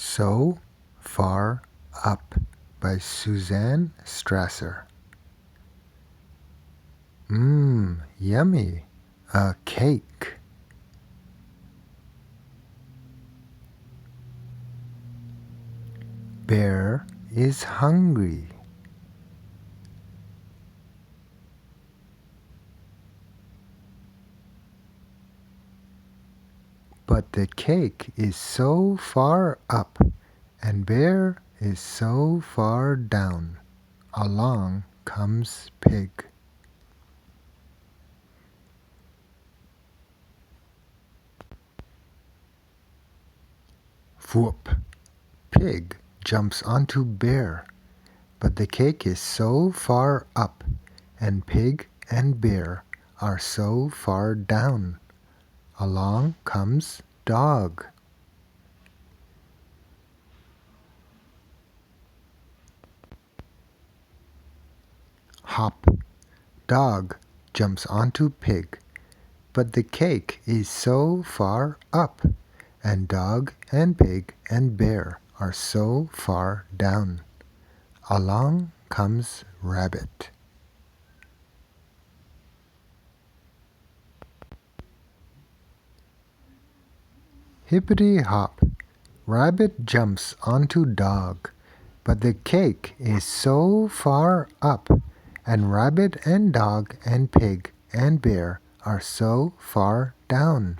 So Far Up by Susanne Strasser. Yummy. A cake. Bear is hungry. But the cake is so far up, and Bear is so far down. Along comes Pig. Whoop! Pig jumps onto Bear, but the cake is so far up, and Pig and Bear are so far down. Along comes Dog. Hop! Dog jumps onto Pig, but the cake is so far up, and Dog and Pig and Bear are so far down. Along comes Rabbit. Hippity hop! Rabbit jumps onto Dog, but the cake is so far up, and Rabbit and Dog and Pig and Bear are so far down.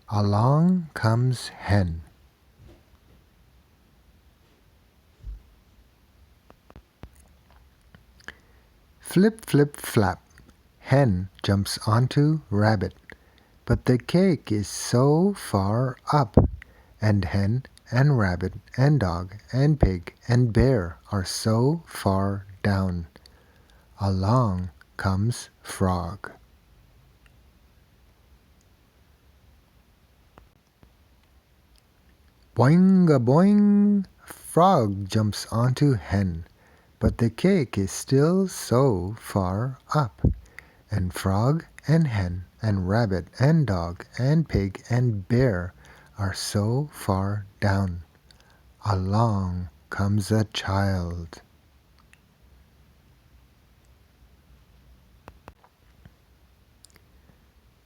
Along comes Hen. Flip, flip, flap. Hen jumps onto Rabbit, but the cake is so far up, and Hen and Rabbit and Dog and Pig and Bear are so far down. Along comes Frog. Boing-a-boing! Frog jumps onto Hen, but the cake is still so far up, and Frog and Hen and Rabbit and Dog and Pig and Bear are so far down. Along comes a child.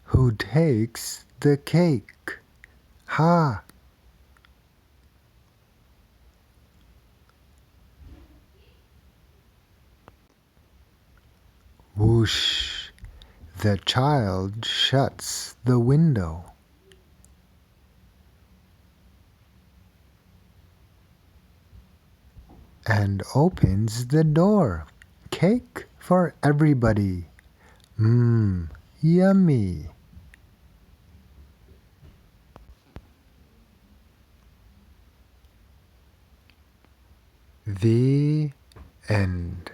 Who takes the cake? Ha! Whoosh! The child shuts the window. And opens the door. Cake for everybody. Yummy. The end.